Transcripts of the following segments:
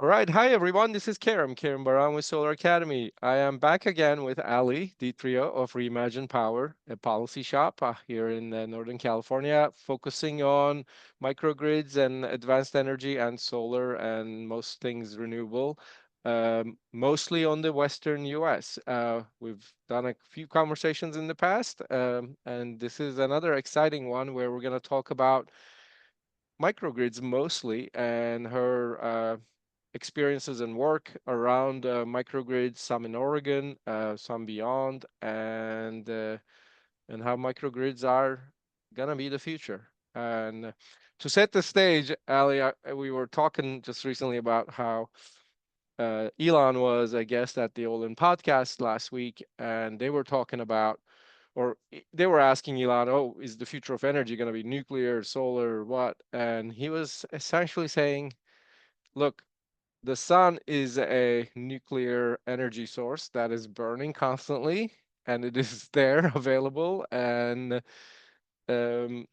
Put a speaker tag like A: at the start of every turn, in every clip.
A: All right. Hi, everyone. This is Kerim Baran with Solar Academy. I am back again with Allie Detrio of Reimagine Power, a policy shop here in Northern California, focusing on microgrids and advanced energy and solar and most things renewable, mostly on the Western US. We've done a few conversations in the past, and this is another exciting one where we're going to talk about microgrids mostly and her experiences and work around microgrids, some in Oregon, some beyond, and how microgrids are gonna be the future. And to set the stage, Ali, we were talking just recently about how Elon was a guest at the Olin podcast last week, and they were talking about, or they were asking Elon, "Oh, is the future of energy going to be nuclear, solar, or what?" And he was essentially saying, "Look, the sun is a nuclear energy source that is burning constantly, and it is there available, um, and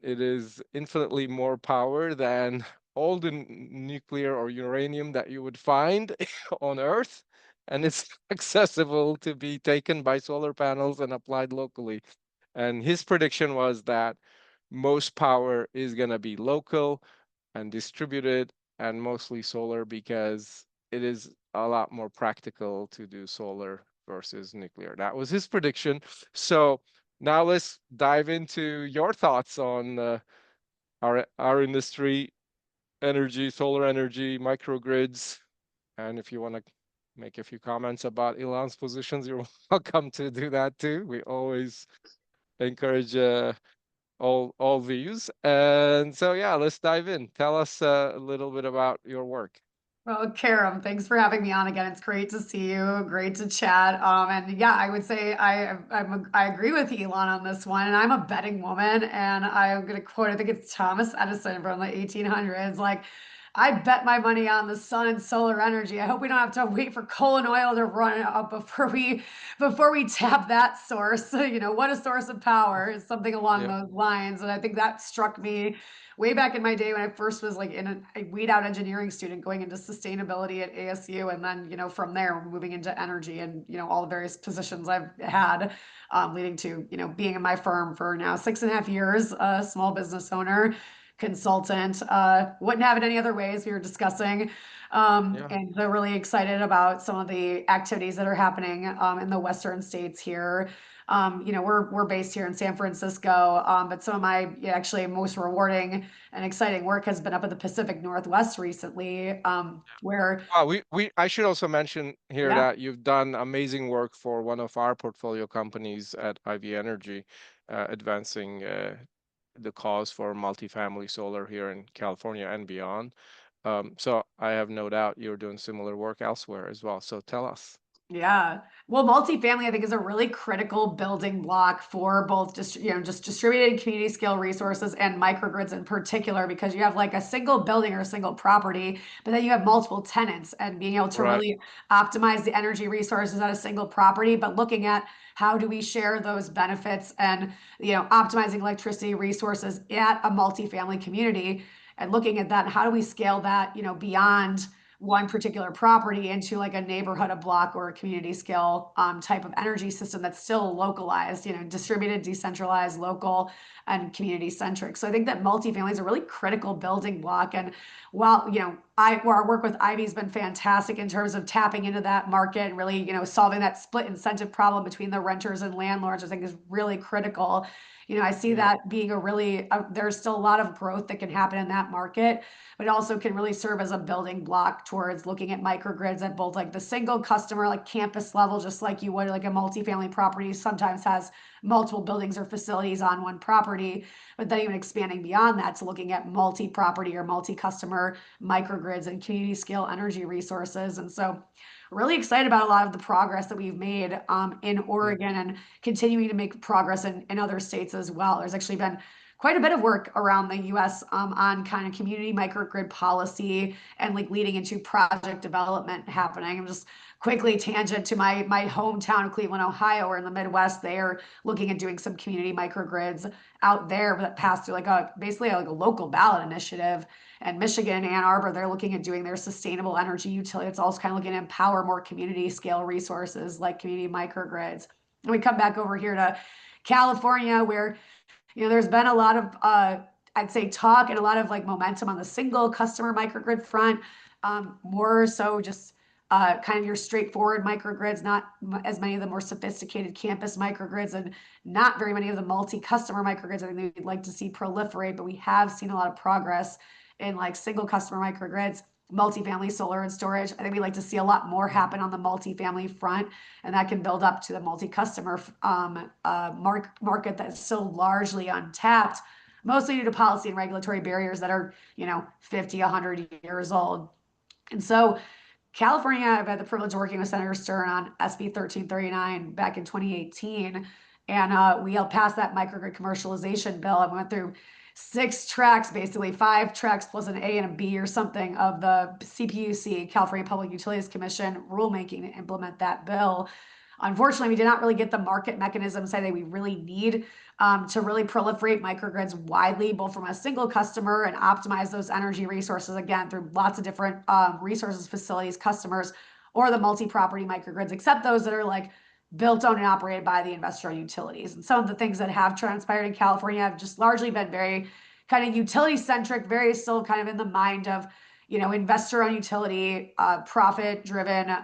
A: it is infinitely more power than all the nuclear or uranium that you would find on Earth, and it's accessible to be taken by solar panels and applied locally." And his prediction was that most power is going to be local and distributed and mostly solar because it is a lot more practical to do solar versus nuclear. That was his prediction. So now let's dive into your thoughts on our industry, energy, solar energy, microgrids, and if you want to make a few comments about Elon's positions, you're welcome to do that too. We always encourage all views. And so yeah, let's dive in. Tell us a little bit about your work.
B: Well, Karam, thanks for having me on again. It's great to see you. Great to chat. And yeah, I would say I agree with Elon on this one. And I'm a betting woman, and I'm going to quote, I think it's Thomas Edison from the 1800s. Like, I bet my money on the sun and solar energy. I hope we don't have to wait for coal and oil to run out before we tap that source. What a source of power is something along
A: Yeah,
B: those lines. And I think that struck me way back in my day when I first was like a weed out engineering student going into sustainability at ASU. And then, from there, moving into energy and, all the various positions I've had, leading to, being in my firm for now 6.5 years, a small business owner, consultant, wouldn't have it any other ways we were discussing.
A: yeah.
B: And so really excited about some of the activities that are happening in the Western states here. We're based here in San Francisco, but some of my actually most rewarding and exciting work has been up in the Pacific Northwest recently, where
A: We I should also mention here
B: yeah,
A: that you've done amazing work for one of our portfolio companies at IV Energy, advancing the cause for multifamily solar here in California and beyond. So I have no doubt you're doing similar work elsewhere as well. So tell us.
B: yeah. Well, multifamily, I think, is a really critical building block for both just distributed community scale resources and microgrids in particular, because you have like a single building or a single property, but then you have multiple tenants and being able to
A: Right.
B: really optimize the energy resources at a single property, but looking at how do we share those benefits and optimizing electricity resources at a multifamily community and looking at that, how do we scale that, beyond one particular property into like a neighborhood, a block, or a community scale type of energy system that's still localized, distributed, decentralized, local, and community centric. So I think that multifamily is a really critical building block. And while our work with Ivy has been fantastic in terms of tapping into that market and really solving that split incentive problem between the renters and landlords, I think is really critical. I see
A: Yeah.
B: that being there's still a lot of growth that can happen in that market, but it also can really serve as a building block towards looking at microgrids at both like the single customer, like campus level, just like you would like a multifamily property sometimes has multiple buildings or facilities on one property, but then even expanding beyond that to looking at multi-property or multi-customer microgrids and community scale energy resources. And so really excited about a lot of the progress that we've made in
A: Yeah.
B: Oregon and continuing to make progress in other states as well. There's actually been quite a bit of work around the US on kind of community microgrid policy and like leading into project development happening. I'm just quickly tangent to my hometown of Cleveland, Ohio, or in the Midwest. They are looking at doing some community microgrids out there that passed through like a basically like a local ballot initiative. And Michigan, Ann Arbor, they're looking at doing their sustainable energy utility. It's also kind of looking to empower more community scale resources like community microgrids. And we come back over here to California, where there's been a lot of I'd say talk and a lot of like momentum on the single customer microgrid front. More so just kind of your straightforward microgrids, not as many of the more sophisticated campus microgrids, and not very many of the multi-customer microgrids. I think we'd like to see proliferate, but we have seen a lot of progress in like single customer microgrids, multifamily solar and storage. I think we'd like to see a lot more happen on the multifamily front, and that can build up to the multi-customer market that's still largely untapped, mostly due to policy and regulatory barriers that are 50, 100 years old. And so California, I've had the privilege of working with Senator Stern on SB 1339 back in 2018. And we helped pass that microgrid commercialization bill. And we went through 6 tracks, basically 5 tracks plus an A and a B or something of the CPUC, California Public Utilities Commission, rulemaking to implement that bill. Unfortunately, we did not really get the market mechanisms that we really need to really proliferate microgrids widely, both from a single customer and optimize those energy resources, again, through lots of different resources, facilities, customers, or the multi-property microgrids, except those that are like built, owned, and operated by the investor-owned utilities. And some of the things that have transpired in California have just largely been very kind of utility-centric, very still kind of in the mind of, investor-owned utility, profit-driven,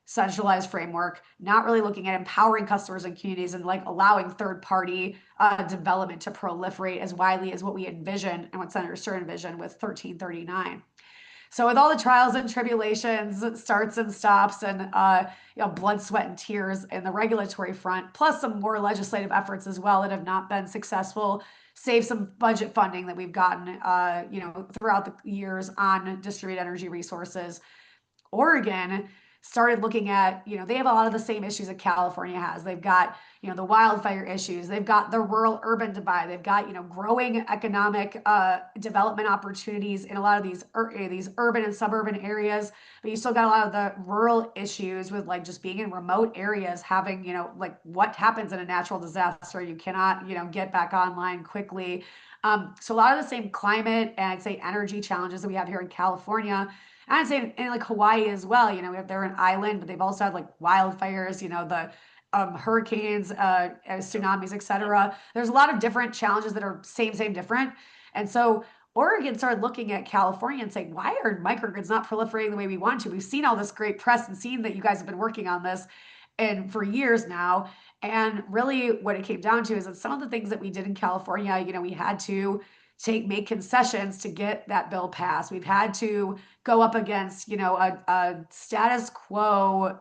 B: centralized framework, not really looking at empowering customers and communities and like allowing third-party development to proliferate as widely as what we envision and what Senator Stern envisioned with 1339. So with all the trials and tribulations, starts and stops, and blood, sweat, and tears in the regulatory front, plus some more legislative efforts as well that have not been successful, save some budget funding that we've gotten, throughout the years on distributed energy resources. Oregon started looking at, they have a lot of the same issues that California has. They've got, the wildfire issues. They've got the rural urban divide. They've got, growing economic development opportunities in a lot of these urban and suburban areas. But you still got a lot of the rural issues with like just being in remote areas, having, like what happens in a natural disaster. You cannot, get back online quickly. So a lot of the same climate and I'd say energy challenges that we have here in California. I'd say in like Hawaii as well, they're an island, but they've also had like wildfires, the hurricanes, tsunamis, etc. There's a lot of different challenges that are same, different. And so Oregon started looking at California and saying, why are microgrids not proliferating the way we want to? We've seen all this great press and seen that you guys have been working on this and for years now. And really what it came down to is that some of the things that we did in California, we had to make concessions to get that bill passed. We've had to go up against, a status quo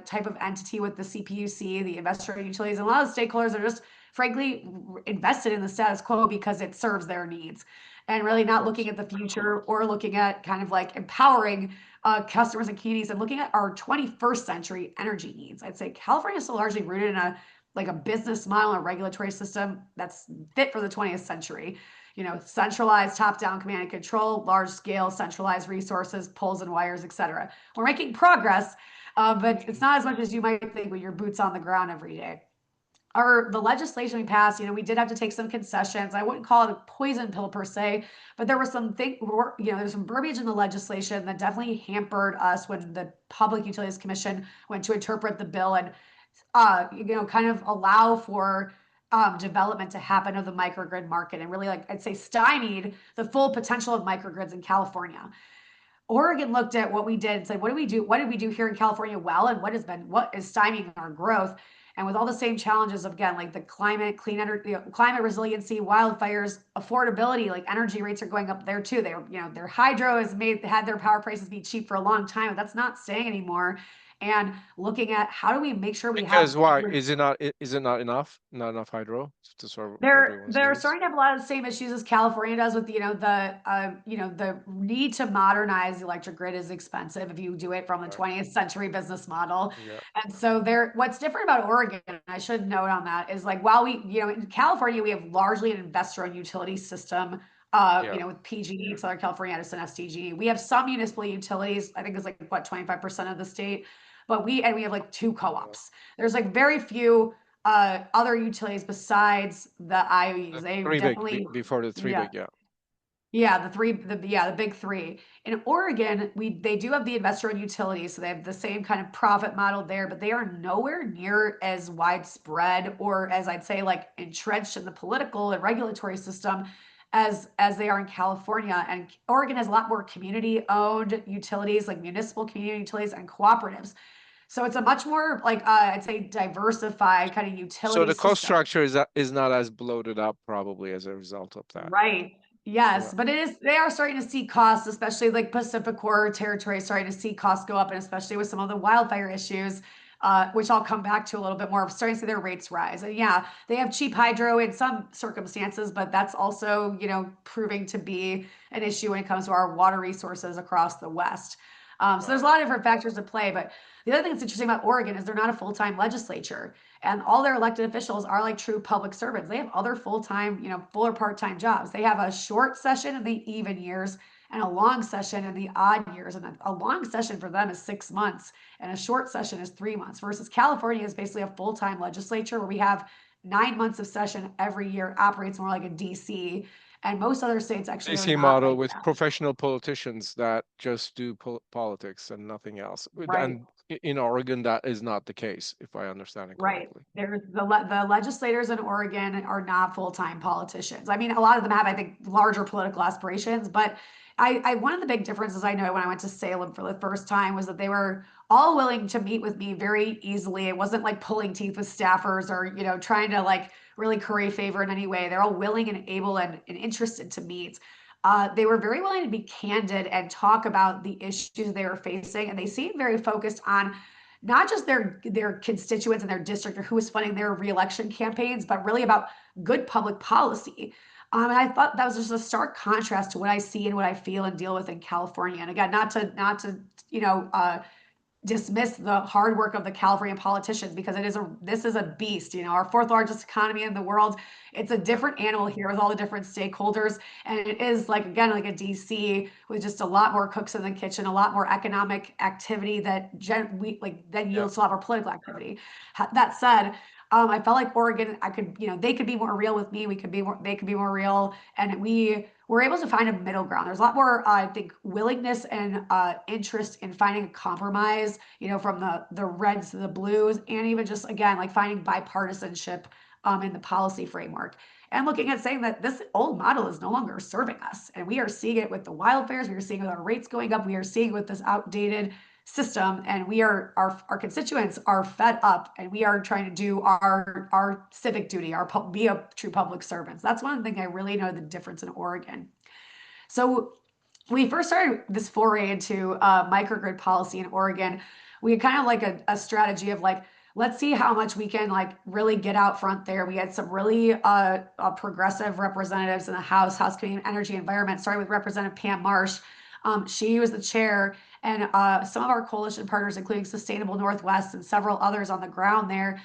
B: type of entity with the CPUC, the investor utilities, and a lot of stakeholders are just frankly invested in the status quo because it serves their needs and really not looking at the future or looking at kind of like empowering customers and communities and looking at our 21st century energy needs. I'd say California is still largely rooted in a business model and a regulatory system that's fit for the 20th century. Centralized top-down command and control, large-scale centralized resources, poles and wires, etc. We're making progress, but it's not as much as you might think with your boots on the ground every day. The legislation we passed, we did have to take some concessions. I wouldn't call it a poison pill per se, but there was there's some verbiage in the legislation that definitely hampered us when the Public Utilities Commission went to interpret the bill and, kind of allow for development to happen of the microgrid market and really, like I'd say, stymied the full potential of microgrids in California. Oregon looked at what we did and said, what did we do? What did we do here in California well, and what is stymieing our growth? And with all the same challenges of, again, like the climate, clean energy, climate resiliency, wildfires, affordability, like energy rates are going up there too. Their hydro had their power prices be cheap for a long time, but that's not staying anymore. and looking at how do we make sure we have
A: Because why is it not enough? Not enough hydro to serve everyone's
B: they're
A: needs?
B: starting to have a lot of the same issues as California does with the need to modernize the electric grid is expensive if you do it from the
A: Right.
B: 20th century business model.
A: Yeah.
B: And so there what's different about Oregon, I should note on that, is like while in California we have largely an investor-owned utility system,
A: Yeah.
B: with PG&E, Southern California Edison, SDG. We have some municipal utilities, I think it's like what 25% of the state, but we have like two
A: Yeah.
B: co-ops. There's like very few other utilities besides the IOUs.
A: The
B: They
A: three big
B: definitely,
A: before the three
B: yeah,
A: big. Yeah.
B: yeah, the big three. In Oregon, they do have the investor-owned utilities, so they have the same kind of profit model there, but they are nowhere near as widespread or as I'd say like entrenched in the political and regulatory system as they are in California. And Oregon has a lot more community-owned utilities, like municipal community utilities and cooperatives. So it's a much more like I'd say diversified kind of
A: So
B: utility
A: the cost
B: system.
A: structure is not as bloated up probably as a result of that.
B: Right. Yes,
A: Yeah.
B: but they are starting to see costs, especially like Pacific Core territory, starting to see costs go up, and especially with some of the wildfire issues, which I'll come back to a little bit more. Starting to see their rates rise, and yeah, they have cheap hydro in some circumstances, but that's also proving to be an issue when it comes to our water resources across the West. So there's a
A: Right.
B: lot of different factors at play, but the other thing that's interesting about Oregon is they're not a full-time legislature. And all their elected officials are like true public servants. They have other full-time, full or part-time jobs. They have a short session in the even years and a long session in the odd years. And a long session for them is 6 months, and a short session is 3 months. Versus California is basically a full-time legislature where we have 9 months of session every year, operates more like a DC. And most other states actually are
A: DC
B: not
A: model
B: like
A: with
B: that.
A: professional politicians that just do politics and nothing else.
B: Right.
A: And in Oregon, that is not the case, if I understand it
B: Right.
A: correctly.
B: There's the legislators in Oregon are not full-time politicians. I mean, a lot of them have, I think, larger political aspirations, but I one of the big differences I know when I went to Salem for the first time was that they were all willing to meet with me very easily. It wasn't like pulling teeth with staffers or, trying to like really curry favor in any way. They're all willing and able and interested to meet. They were very willing to be candid and talk about the issues they were facing, and they seemed very focused on not just their constituents and their district or who was funding their reelection campaigns, but really about good public policy. And I thought that was just a stark contrast to what I see and what I feel and deal with in California. And again, not to dismiss the hard work of the California politicians because this is a beast, our fourth largest economy in the world. It's a
A: Yeah.
B: different animal here with all the different stakeholders. And it is like again, like a DC with just a lot more cooks in the kitchen, a lot more economic activity that
A: Yeah.
B: yields a lot more political activity. That said, I felt like Oregon, they could be more real with me. They could be more real. And we were able to find a middle ground. There's a lot more, I think, willingness and interest in finding a compromise, from the reds to the blues, and even just again, like finding bipartisanship in the policy framework. And looking at saying that this old model is no longer serving us. And we are seeing it with the wildfires, we are seeing it with our rates going up, we are seeing it with this outdated system, and our constituents are fed up, and we are trying to do our civic duty, be a true public servants. That's one thing I really know the difference in Oregon. So we first started this foray into microgrid policy in Oregon. We had kind of like a strategy of like, let's see how much we can like really get out front there. We had some really progressive representatives in the House Committee on Energy and Environment, starting with Representative Pam Marsh. She was the chair, and some of our coalition partners, including Sustainable Northwest and several others on the ground there,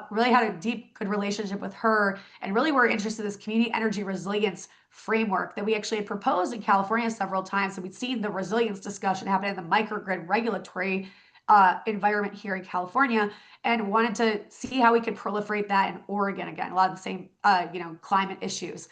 B: really had a deep, good relationship with her, and really were interested in this community energy resilience framework that we actually had proposed in California several times. So we'd seen the resilience discussion happen in the microgrid regulatory environment here in California, and wanted to see how we could proliferate that in Oregon again. A lot of the same, climate issues.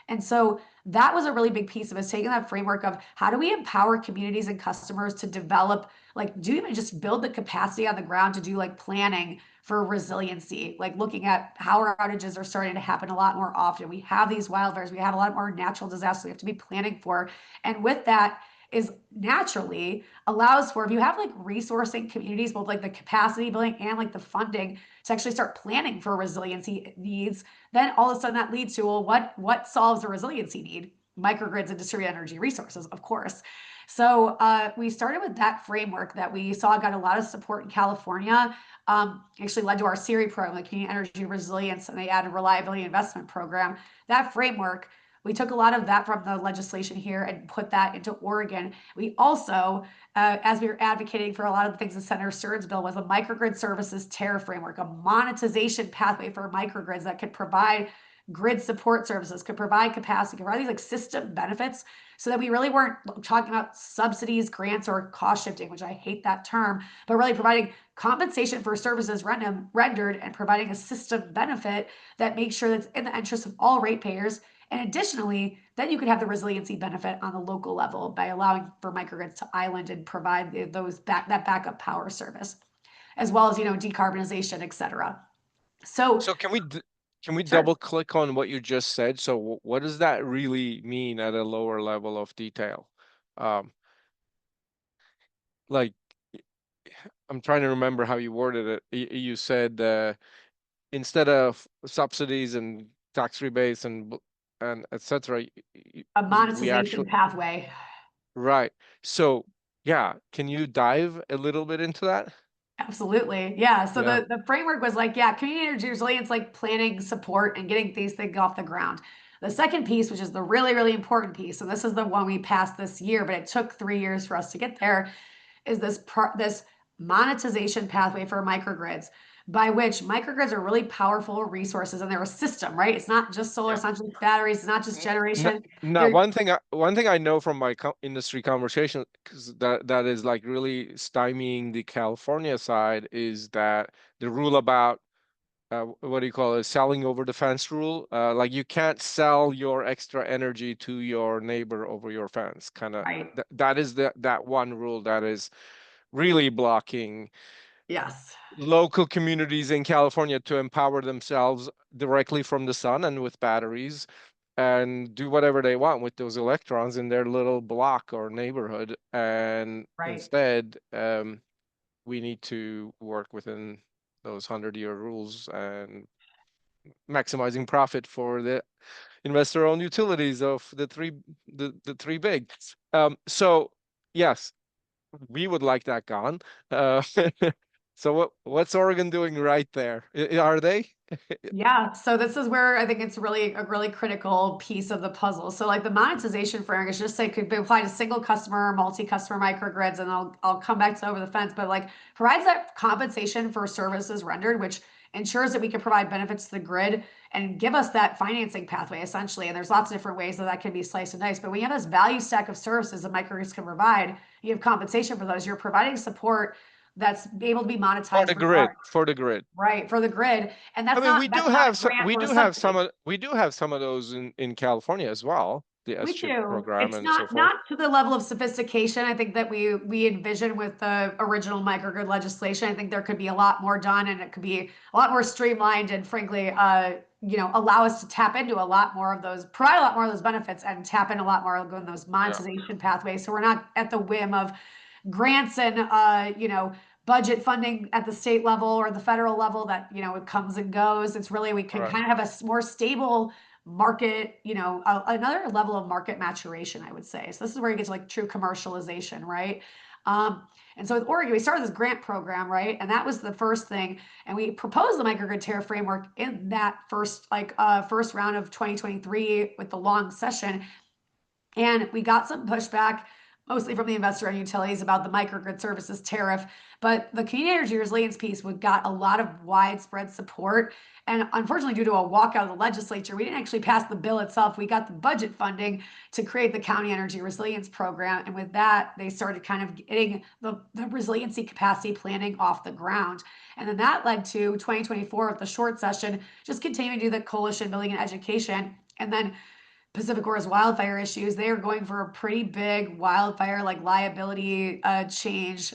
B: And so that was a really big piece of us taking that framework of how do we empower communities and customers to develop, like, do even just build the capacity on the ground to do like planning for resiliency, like looking at power outages are starting to happen a lot more often. We have these wildfires, we have a lot more natural disasters we have to be planning for. And with that is naturally allows for, if you have like resourcing communities, both like the capacity building and like the funding to actually start planning for resiliency needs, then all of a sudden that leads to, well, what solves a resiliency need? Microgrids and distributed energy resources, of course. So we started with that framework that we saw got a lot of support in California. Actually led to our SERI program, the Community Energy Resilience, and they added Reliability Investment Program. That framework, we took a lot of that from the legislation here and put that into Oregon. We also, as we were advocating for a lot of the things in Senator Stern's bill, was a microgrid services tariff framework, a monetization pathway for microgrids that could provide grid support services, could provide capacity, could provide these like system benefits, so that we really weren't talking about subsidies, grants, or cost shifting, which I hate that term, but really providing compensation for services rendered and providing a system benefit that makes sure that's in the interest of all ratepayers. And additionally, then you could have the resiliency benefit on the local level by allowing for microgrids to island and provide that backup power service, as well as decarbonization, et cetera. So
A: So can we
B: sure.
A: double click on what you just said? So what does that really mean at a lower level of detail? Um, like I'm trying to remember how you worded it. You said instead of subsidies and tax rebates and etc.,
B: A
A: we
B: monetization
A: actually
B: pathway.
A: right. So yeah, can you dive a little bit into that?
B: Absolutely. Yeah. So
A: Yeah.
B: the framework was like, yeah, community energy resilience, like planning, support, and getting these things off the ground. The second piece, which is the really, really important piece, and this is the one we passed this year, but it took 3 years for us to get there, is this monetization pathway for microgrids, by which microgrids are really powerful resources and they're a system, right? It's not just solar,
A: Yeah.
B: it's not just batteries, it's not just generation.
A: Now,
B: They're
A: one thing I know from my industry conversation, because that is like really stymieing the California side, is that the rule about what do you call it, selling over the fence rule. Like you can't sell your extra energy to your neighbor over your fence. Kind of
B: right.
A: that is that one rule that is really blocking
B: Yes.
A: local communities in California to empower themselves directly from the sun and with batteries and do whatever they want with those electrons in their little block or neighborhood. And
B: Right.
A: instead, we need to work within those 100-year rules and maximizing profit for the investor-owned utilities of the three big. So yes, we would like that gone. Uh, so what's Oregon doing right there? Are they?
B: Yeah, so this is where I think it's really a really critical piece of the puzzle. So like the monetization framework is just say could be applied to single customer, multi-customer microgrids, and I'll come back to over the fence, but like provides that compensation for services rendered, which ensures that we can provide benefits to the grid and give us that financing pathway essentially. And there's lots of different ways that that can be sliced and diced. But when you have this value stack of services that microgrids can provide, you have compensation for those. You're providing support that's able to be
A: For
B: monetized
A: the grid, for the grid.
B: right for the grid, and
A: I
B: that's
A: mean,
B: not that's not a grant
A: we
B: or a
A: do have
B: subsidy.
A: some of those in California as well, the S
B: We
A: chip
B: do.
A: program
B: It's
A: and so forth.
B: not to the level of sophistication I think that we envision with the original microgrid legislation. I think there could be a lot more done, and it could be a lot more streamlined, and frankly, allow us to tap into a lot more of those, provide a lot more of those benefits, and tap in a lot more of those
A: Yeah,
B: monetization pathways. So we're not at the whim of grants and budget funding at the state level or the federal level that it comes and goes. It's really we can
A: right.
B: kind of have a more stable market, another level of market maturation, I would say. So this is where you get to like true commercialization, right? And so with Oregon, we started this grant program, right? And that was the first thing. And we proposed the microgrid tariff framework in that first round of 2023 with the long session. And we got some pushback, mostly from the investor owned utilities, about the microgrid services tariff. But the community energy resilience piece got a lot of widespread support. And unfortunately, due to a walkout of the legislature, we didn't actually pass the bill itself. We got the budget funding to create the county energy resilience program. And with that, they started kind of getting the resiliency capacity planning off the ground. And then that led to 2024 with the short session, just continuing to do the coalition building and education. And then Pacific Core's wildfire issues, they are going for a pretty big wildfire like liability change.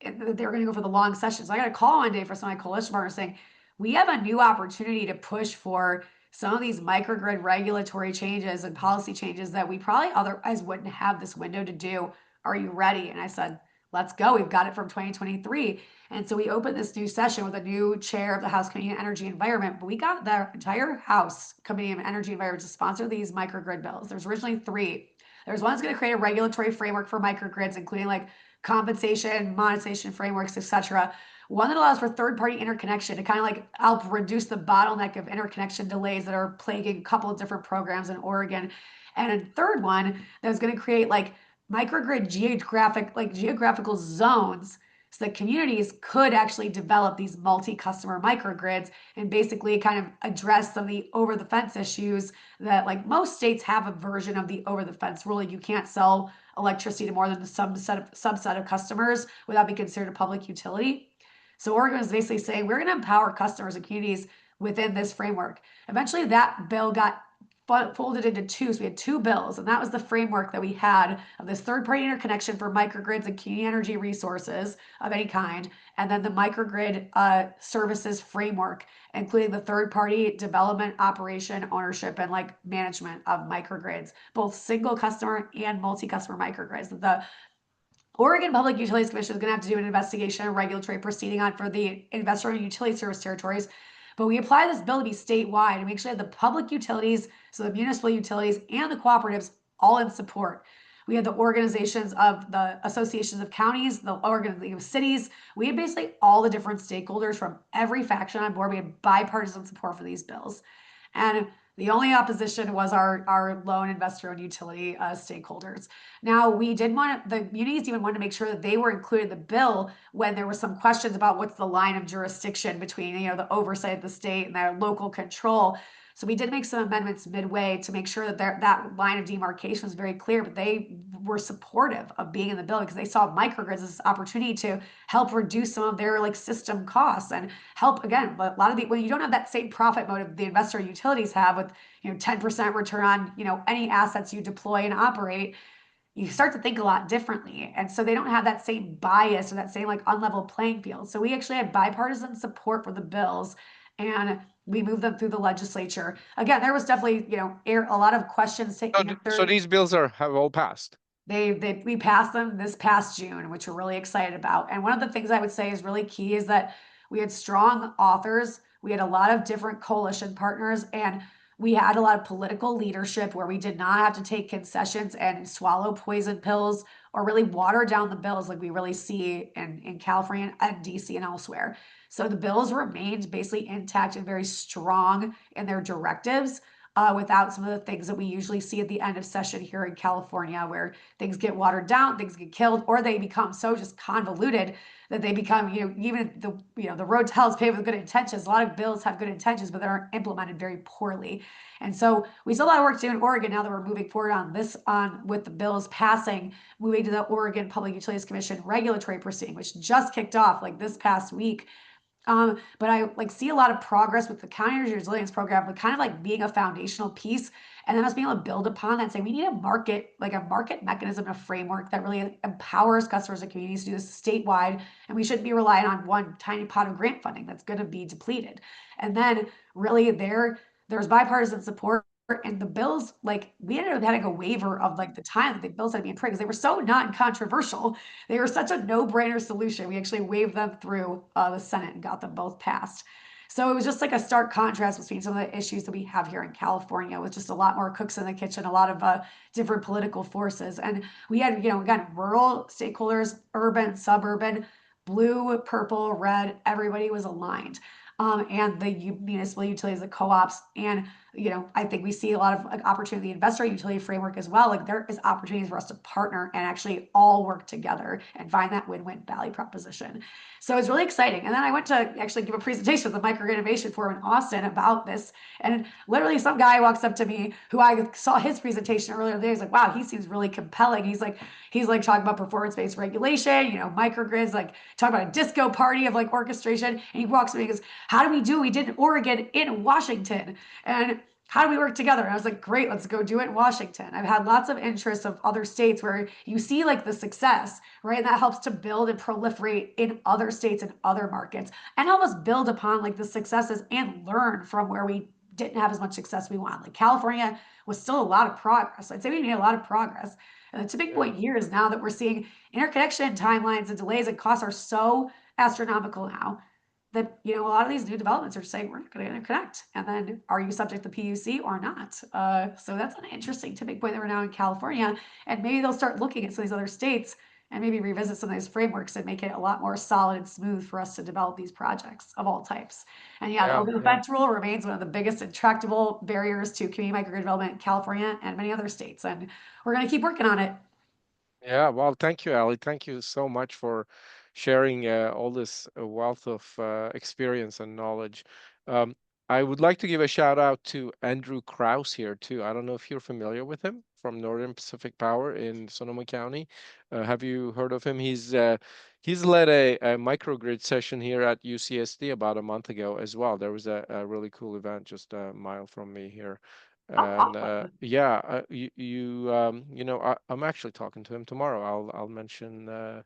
B: They're going to go for the long session. So I got a call one day for some of my coalition partners saying, we have a new opportunity to push for some of these microgrid regulatory changes and policy changes that we probably otherwise wouldn't have this window to do. Are you ready? And I said, let's go. We've got it from 2023. And so we opened this new session with a new chair of the House Committee on Energy and Environment. But we got the entire House Committee on Energy and Environment to sponsor these microgrid bills. There's originally three. There's one that's going to create a regulatory framework for microgrids, including like compensation, monetization frameworks, etc. One that allows for third-party interconnection to kind of like help reduce the bottleneck of interconnection delays that are plaguing a couple of different programs in Oregon. And a third one that's going to create like microgrid geographical zones so that communities could actually develop these multi-customer microgrids and basically kind of address some of the over the fence issues that like most states have a version of the over the fence rule. You can't sell electricity to more than a subset of customers without being considered a public utility. So Oregon is basically saying we're going to empower customers and communities within this framework. Eventually, that bill got folded into two. So we had two bills, and that was the framework that we had of this third-party interconnection for microgrids and community energy resources of any kind, and then the microgrid services framework, including the third-party development, operation, ownership, and like management of microgrids, both single customer and multi-customer microgrids. The Oregon Public Utilities Commission is going to have to do an investigation and regulatory proceeding on for the investor and utility service territories. But we apply this bill to be statewide and we actually have the public utilities, so the municipal utilities and the cooperatives all in support. We had the organizations of the associations of counties, the Oregon League of Cities. We had basically all the different stakeholders from every faction on board. We had bipartisan support for these bills. And the only opposition was our loan investor and utility stakeholders. Now, we did want the Munis even wanted to make sure that they were included in the bill when there were some questions about what's the line of jurisdiction between the oversight of the state and their local control. So we did make some amendments midway to make sure that that line of demarcation was very clear, but they were supportive of being in the bill because they saw microgrids as this opportunity to help reduce some of their like system costs and help again. But a lot of when you don't have that same profit motive the investor utilities have with 10% return on any assets you deploy and operate, you start to think a lot differently. And so they don't have that same bias or that same like unlevel playing field. So we actually had bipartisan support for the bills and we moved them through the legislature. Again, there was definitely, a lot of questions to
A: So
B: answer.
A: these bills have all passed.
B: We passed them this past June, which we're really excited about. And one of the things I would say is really key is that we had strong authors. We had a lot of different coalition partners, and we had a lot of political leadership where we did not have to take concessions and swallow poison pills or really water down the bills like we really see in California and DC and elsewhere. So the bills remained basically intact and very strong in their directives. Without some of the things that we usually see at the end of session here in California, where things get watered down, things get killed, or they become so just convoluted that they become, even the road to hell is paved with good intentions. A lot of bills have good intentions, but they aren't implemented very poorly. And so we still have a lot of work to do in Oregon now that we're moving forward with the bills passing, moving to the Oregon Public Utilities Commission regulatory proceeding, which just kicked off like this past week. But I like see a lot of progress with the County Energy Resilience Program, but kind of like being a foundational piece, and then us being able to build upon that and say we need a market mechanism, a framework that really empowers customers and communities to do this statewide, and we shouldn't be relying on one tiny pot of grant funding that's going to be depleted. And then really there's bipartisan support. And the bills, like we ended up having a waiver of like the time that the bills had to be in print because they were so non-controversial. They were such a no-brainer solution. We actually waved them through the Senate and got them both passed. So it was just like a stark contrast between some of the issues that we have here in California with just a lot more cooks in the kitchen, a lot of different political forces. And we had, again, rural stakeholders, urban, suburban, blue, purple, red, everybody was aligned. And the municipal utilities, the co-ops, and I think we see a lot of like opportunity in the investor utility framework as well. Like there is opportunities for us to partner and actually all work together and find that win-win value proposition. So it's really exciting. And then I went to actually give a presentation at the Microgrid Innovation Forum in Austin about this. And literally some guy walks up to me who I saw his presentation earlier today. He's like, wow, he seems really compelling. He's like talking about performance-based regulation, microgrids, like talking about a disco party of like orchestration. And he walks to me and goes, how do we do what we did in Oregon in Washington? And how do we work together? And I was like, great, let's go do it in Washington. I've had lots of interest of other states where you see like the success, right? And that helps to build and proliferate in other states and other markets and help us build upon like the successes and learn from where we didn't have as much success we want. Like California was still a lot of progress. I'd say we made a lot of progress. And the tipping point here is now that we're seeing interconnection timelines and delays and costs are so astronomical now. that, a lot of these new developments are saying we're not going to interconnect. And then are you subject to PUC or not? So that's an interesting tipping point that we're now in California. And maybe they'll start looking at some of these other states and maybe revisit some of these frameworks and make it a lot more solid and smooth for us to develop these projects of all types. And yeah, the
A: Yeah,
B: over the
A: yeah.
B: fence rule remains one of the biggest intractable barriers to community microgrid development in California and many other states. And we're going to keep working on it.
A: Yeah, well, thank you, Ali. Thank you so much for sharing all this wealth of experience and knowledge. Um, I would like to give a shout out to Andrew Kraus here too. I don't know if you're familiar with him from Northern Pacific Power in Sonoma County. Have you heard of him? He's led a microgrid session here at UCSD about a month ago as well. There was a really cool event just a mile from me here.
B: Oh,
A: And
B: awesome.
A: yeah, I'm actually talking to him tomorrow. I'll mention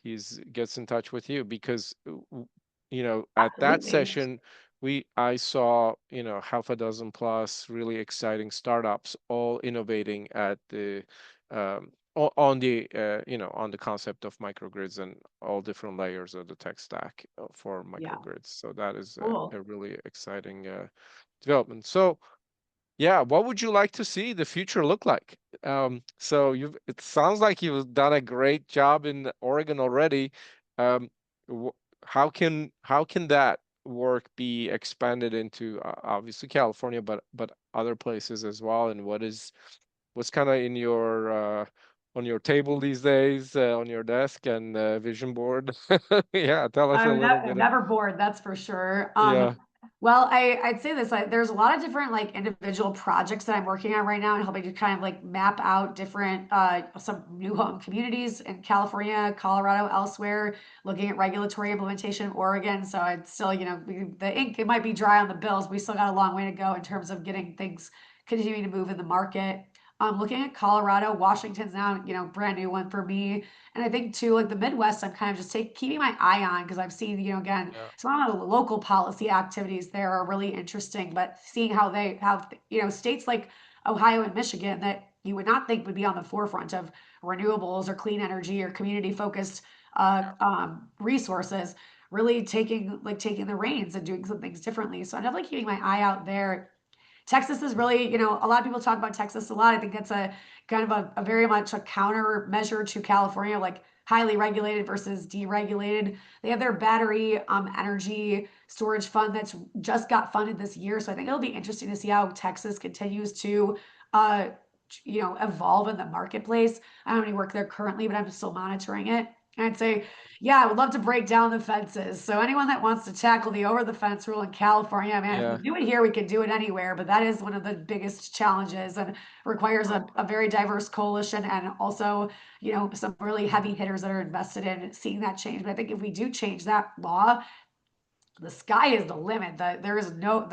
A: he's gets in touch with you because at that
B: Absolutely.
A: session I saw half a dozen plus really exciting startups all innovating at the on the on the concept of microgrids and all different layers of the tech stack for
B: Yeah.
A: microgrids. So that is
B: Cool.
A: a really exciting development. So yeah, what would you like to see the future look like? It sounds like you've done a great job in Oregon already. Um, wh- how can that work be expanded into obviously California, but other places as well? And what's kind of in your on your table these days, on your desk and vision board? Yeah, tell us a little
B: I'm
A: bit.
B: never bored, that's for sure.
A: Yeah,
B: Well, I'd say this, like, there's a lot of different like individual projects that I'm working on right now and helping to kind of like map out different some new home communities in California, Colorado, elsewhere, looking at regulatory implementation in Oregon. So I'd still, the ink it might be dry on the bills. We still got a long way to go in terms of getting things continuing to move in the market. Looking at Colorado, Washington's now, brand new one for me. And I think too, like the Midwest, I'm kind of just keeping my eye on because I've seen, again,
A: yeah,
B: some of the local policy activities there are really interesting. But seeing how they have, states like Ohio and Michigan that you would not think would be on the forefront of renewables or clean energy or community focused
A: yeah,
B: resources, really taking the reins and doing some things differently. So I'm definitely keeping my eye out there. Texas is really, a lot of people talk about Texas a lot. I think that's a kind of a very much a countermeasure to California, like highly regulated versus deregulated. They have their battery energy storage fund that's just got funded this year. So I think it'll be interesting to see how Texas continues to uh, evolve in the marketplace. I don't any work there currently, but I'm still monitoring it. And I'd say, yeah, I would love to break down the fences. So anyone that wants to tackle the over the fence rule in California, man, if we
A: yeah.
B: do it here, we can do it anywhere. But that is one of the biggest challenges and requires a very diverse coalition and also, some really heavy hitters that are invested in seeing that change. But I think if we do change that law, the sky is the limit. There is no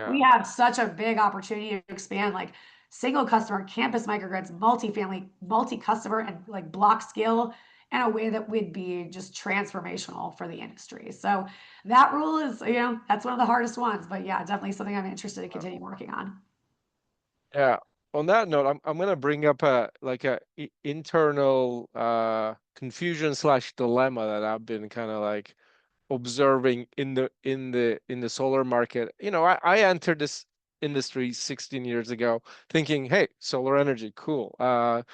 B: we
A: Yeah.
B: have such a big opportunity to expand like single customer campus microgrids, multifamily, multi-customer, and like block scale in a way that would be just transformational for the industry. So that rule is, that's one of the hardest ones. But yeah, definitely something I'm interested in
A: Uh,
B: continuing working on.
A: Yeah. On that note, I'm gonna bring up a internal confusion slash dilemma that I've been kind of like observing in the solar market. I entered this industry 16 years ago thinking, hey, solar energy, cool. I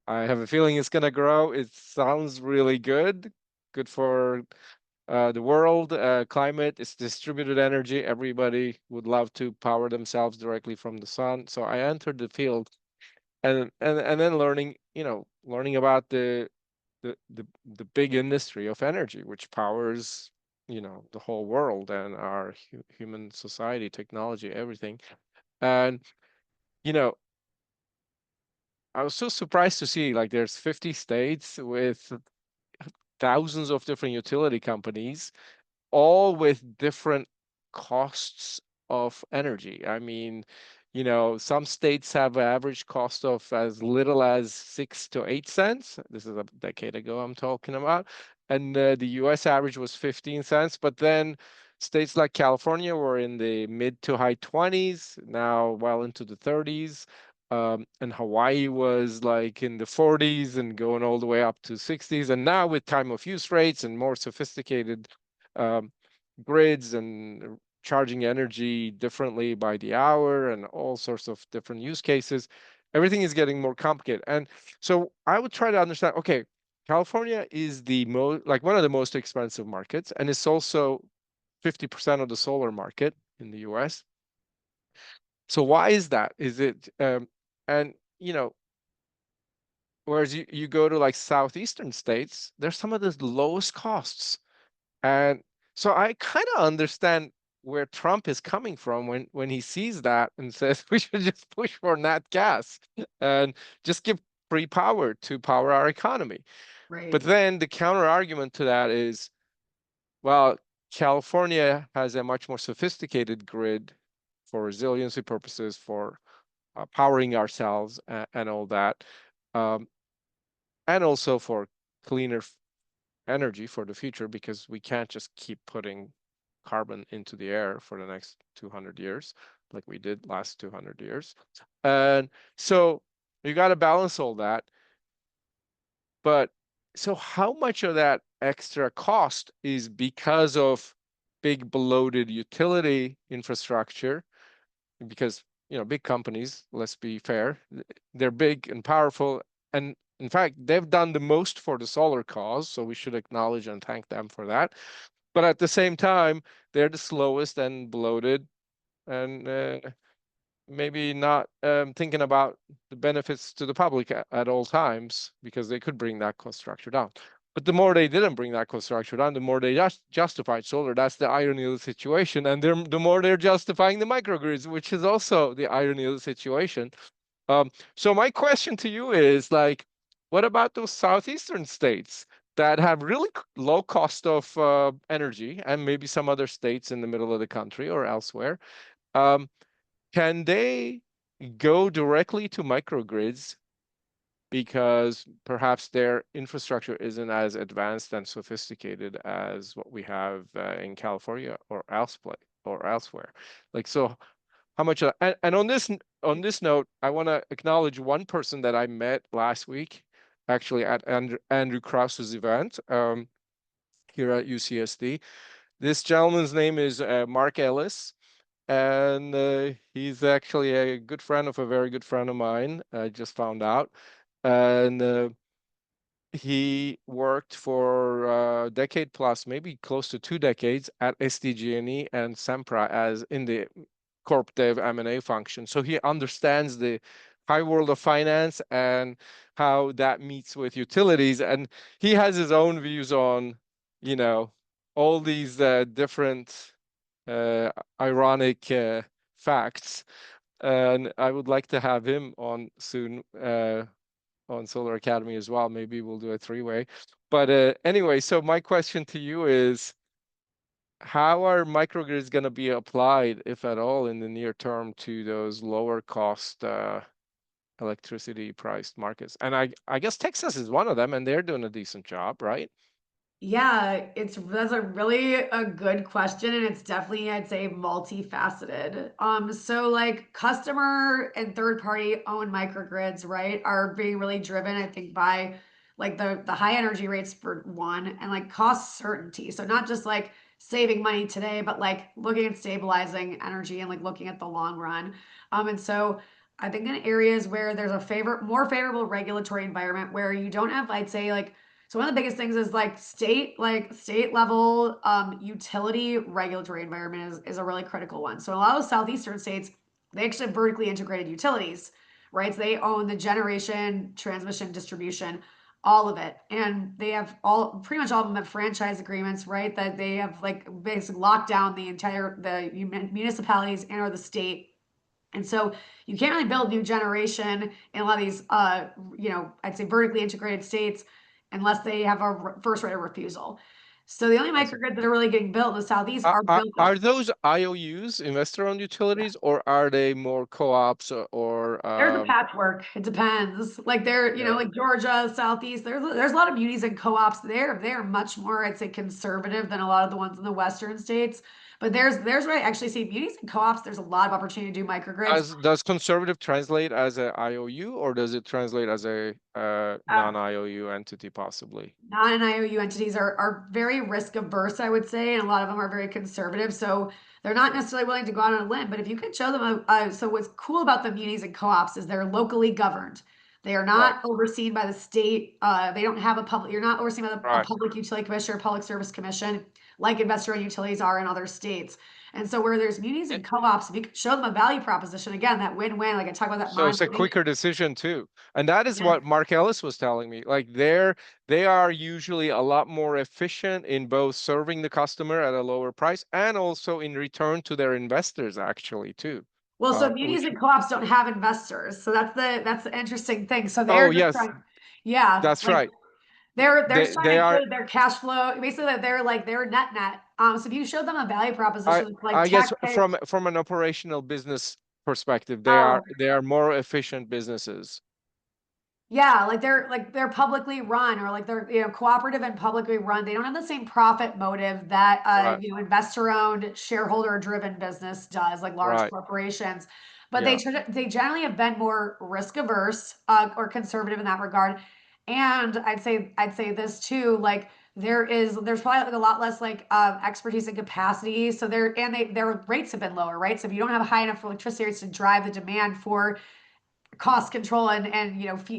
A: have a feeling it's gonna grow. It sounds really good. Good for the world, climate, it's distributed energy. Everybody would love to power themselves directly from the sun. So I entered the field and then learning about the big industry of energy, which powers, the whole world and our human society, technology, everything. And, you know, I was so surprised to see like there's 50 states with thousands of different utility companies all with different costs of energy. I mean, some states have an average cost of as little as 6 to 8 cents. This is a decade ago I'm talking about. And the US average was 15 cents. But then states like California were in the mid to high 20s, now well into the 30s. And Hawaii was like in the 40s and going all the way up to 60s. And now with time of use rates and more sophisticated um, grids and charging energy differently by the hour and all sorts of different use cases. Everything is getting more complicated. And so I would try to understand, okay, California is the most, like one of the most expensive markets, and it's also 50% of the solar market in the US. So why is that? Is it, and you know, whereas you go to like southeastern states, there's some of the lowest costs. And so I kind of understand where Trump is coming from when he sees that and says we should just push for nat gas and just give free power to power our economy. But
B: Right.
A: then the counter argument to that is, well, California has a much more sophisticated grid for resiliency purposes, for powering ourselves and all that, um, and also for cleaner energy for the future, because we can't just keep putting carbon into the air for the next 200 years like we did last 200 years. And so you got to balance all that. But so how much of that extra cost is because of big bloated utility infrastructure? Because, big companies, let's be fair, they're big and powerful. And in fact, they've done the most for the solar cause. So we should acknowledge and thank them for that. But at the same time, they're the slowest and bloated, and maybe not thinking about the benefits to the public at all times, because they could bring that cost structure down. But the more they didn't bring that cost structure down, the more they justified solar. That's the irony of the situation. And the more they're justifying the microgrids, which is also the irony of the situation. So my question to you is like, what about those southeastern states that have really low cost of energy, and maybe some other states in the middle of the country or elsewhere? Um, can they go directly to microgrids because perhaps their infrastructure isn't as advanced and sophisticated as what we have in California or elsewhere? Like, so how much and on this note, I want to acknowledge one person that I met last week, actually at Andrew Krause's event here at UCSD. This gentleman's name is Mark Ellis, and he's actually a good friend of a very good friend of mine. I just found out. And he worked for a decade plus, maybe close to 2 decades, at SDG&E and Sempra as in the corp dev M&A function. So he understands the high world of finance and how that meets with utilities. And he has his own views on, you know, all these different ironic facts. And I would like to have him on soon on Solar Academy as well. Maybe we'll do a three-way. But anyway, so my question to you is, how are microgrids going to be applied, if at all, in the near term to those lower cost electricity priced markets? And I guess Texas is one of them, and they're doing a decent job, right?
B: Yeah, that's a really a good question, and it's definitely, I'd say, multifaceted. So like customer and third party owned microgrids, right, are being really driven, I think, by like the high energy rates for one, and like cost certainty. So not just like saving money today, but like looking at stabilizing energy and like looking at the long run. And so I think in areas where there's a more favorable regulatory environment where you don't have, I'd say, like, so one of the biggest things is like state level utility regulatory environment is a really critical one. So a lot of southeastern states, they actually have vertically integrated utilities, right? So they own the generation, transmission, distribution, all of it. And they have all pretty much all of them have franchise agreements, right? That they have like basically locked down the municipalities and or the state. And so you can't really build new generation in a lot of these, I'd say vertically integrated states unless they have a first right of refusal. So the only
A: I see.
B: microgrids that are really getting built in the southeast are built
A: Are those IOUs, investor-owned
B: yeah.
A: utilities, or are they more co-ops or
B: There's a patchwork. It depends. Like there,
A: yeah,
B: like Georgia, Southeast, there's a lot of munis and co-ops there. They're much more, I'd say, conservative than a lot of the ones in the Western states. But there's where I actually see munis and co-ops. There's a lot of opportunity to do microgrids.
A: Does conservative translate as a IOU, or does it translate as a non-IOU entity possibly?
B: Non and IOU entities are very risk averse, I would say, and a lot of them are very conservative. So they're not necessarily willing to go out on a limb. But if you can show them so what's cool about the munis and co-ops is they're locally governed. They are
A: Right,
B: not overseen by the state. They don't have a public. You're not overseen by a
A: right.
B: public utility commission or public service commission like investor-owned utilities are in other states. And so where there's munis
A: Eh,
B: and co-ops, if you can show them a value proposition, again, that win-win, like I talk about that
A: So it's a
B: monetization.
A: quicker decision too. And that is
B: Yeah.
A: what Mark Ellis was telling me. Like they are usually a lot more efficient in both serving the customer at a lower price and also in return to their investors actually too.
B: Well, so munis
A: Which
B: and co-ops don't have investors, so that's the interesting thing. So they're
A: oh
B: just
A: yes,
B: trying, yeah,
A: that's
B: like
A: right.
B: they're just trying
A: They
B: to
A: are
B: include their cash flow. Basically, that they're like they're net. So if you show them a value
A: I
B: proposition like
A: I guess
B: taxpayer,
A: from an operational business perspective,
B: oh,
A: they are more efficient businesses.
B: yeah, like they're publicly run or like they're cooperative and publicly run. They don't have the same profit motive that
A: Right,
B: investor owned shareholder driven business does, like large
A: right.
B: corporations. But
A: Yeah.
B: they generally have been more risk averse or conservative in that regard. And I'd say this too, like there's probably like a lot less like expertise and capacity. So their rates have been lower, right? So if you don't have high enough electricity rates to drive the demand for cost control and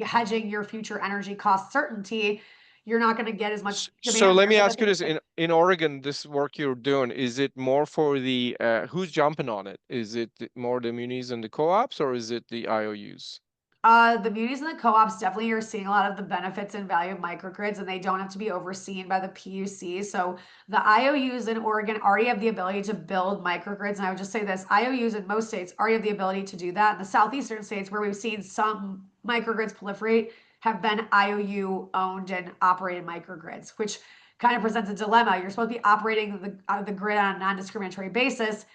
B: hedging your future energy cost certainty, you're not going to get as much
A: So
B: demand
A: let
B: there.
A: me
B: So
A: ask you this: in Oregon, this work you're doing, is it more for the who's jumping on it? Is it more the munis and the co-ops, or is it the IOUs?
B: The munis and the co-ops definitely are seeing a lot of the benefits and value of microgrids, and they don't have to be overseen by the PUC. So the IOUs in Oregon already have the ability to build microgrids. And I would just say this, IOUs in most states already have the ability to do that. In the southeastern states where we've seen some microgrids proliferate have been IOU owned and operated microgrids, which kind of presents a dilemma. You're supposed to be operating the grid on a non-discriminatory basis.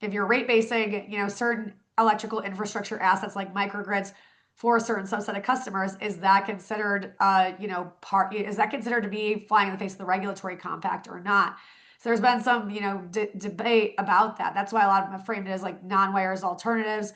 B: If you're rate basing, certain electrical infrastructure assets like microgrids for a certain subset of customers, is that considered, is that considered to be flying in the face of the regulatory compact or not? So there's been some, debate about that. That's why a lot of them have framed it as like non-wires alternatives,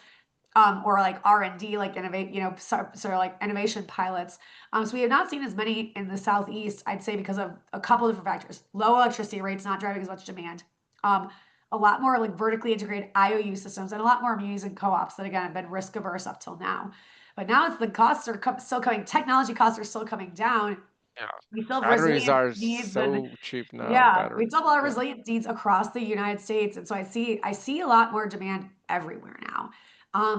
B: or like R&D, like innovate, sort of like innovation pilots. So we have not seen as many in the Southeast, I'd say, because of a couple of different factors. Low electricity rates, not driving as much demand. Um, a lot more like vertically integrated IOU systems and a lot more munis and co-ops that again have been risk averse up till now. But now it's the costs are still coming, technology costs are still coming down.
A: Yeah.
B: We still have
A: Batteries
B: resilience
A: are
B: needs and
A: so cheap now,
B: yeah, we still
A: batteries.
B: have a lot of
A: Yeah.
B: resilience needs across the United States. And so I see a lot more demand everywhere now.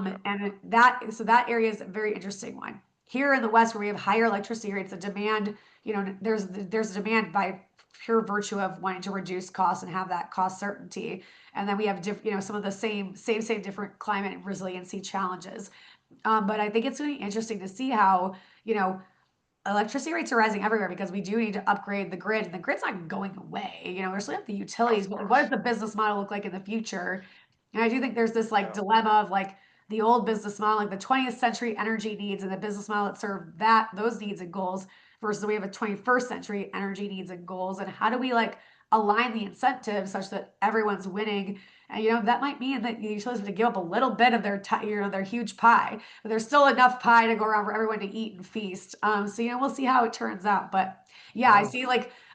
A: Yeah.
B: And that area is a very interesting one. Here in the West, where we have higher electricity rates, the demand, there's demand by pure virtue of wanting to reduce costs and have that cost certainty. And then we have some of the same different climate and resiliency challenges. But I think it's going to be interesting to see how, you know, electricity rates are rising everywhere because we do need to upgrade the grid, and the grid's not going away. We still have the utilities,
A: Of
B: but what does
A: course.
B: the business model look like in the future? And I do think there's this like
A: Yeah.
B: dilemma of like the old business model, like the 20th century energy needs and the business model that served those needs and goals versus we have a 21st century energy needs and goals. And how do we like align the incentives such that everyone's winning? And that might mean that the utilities have to give up a little bit of their huge pie, but there's still enough pie to go around for everyone to eat and feast. So we'll see how it turns out. But yeah, I
A: Yeah.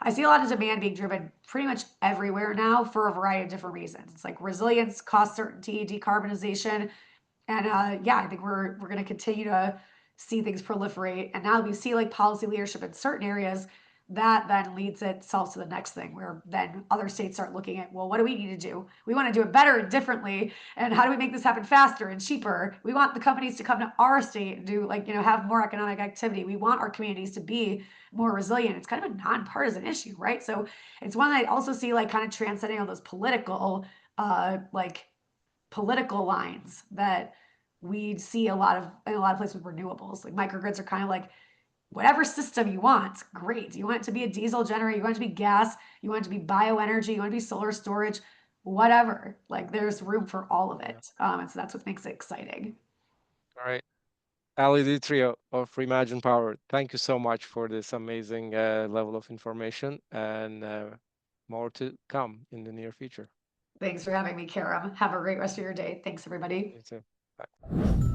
B: see a lot of demand being driven pretty much everywhere now for a variety of different reasons. It's like resilience, cost certainty, decarbonization, and yeah, I think we're going to continue to see things proliferate. And now we see like policy leadership in certain areas that then leads itself to the next thing where then other states start looking at, well, what do we need to do? We want to do it better and differently. And how do we make this happen faster and cheaper? We want the companies to come to our state and do like, have more economic activity. We want our communities to be more resilient. It's kind of a nonpartisan issue, right? So it's one I also see like kind of transcending all those political lines that we see in a lot of places with renewables. Like microgrids are kind of like whatever system you want, great. You want it to be a diesel generator, you want it to be gas, you want it to be bioenergy, you want it to be solar storage, whatever. Like there's room for all of
A: Yeah.
B: it. And so that's what makes it exciting.
A: All right. Allie Detrio of Reimagine Power, thank you so much for this amazing level of information and more to come in the near future.
B: Thanks for having me, Kerim. Have a great rest of your day. Thanks, everybody.
A: You too. Bye.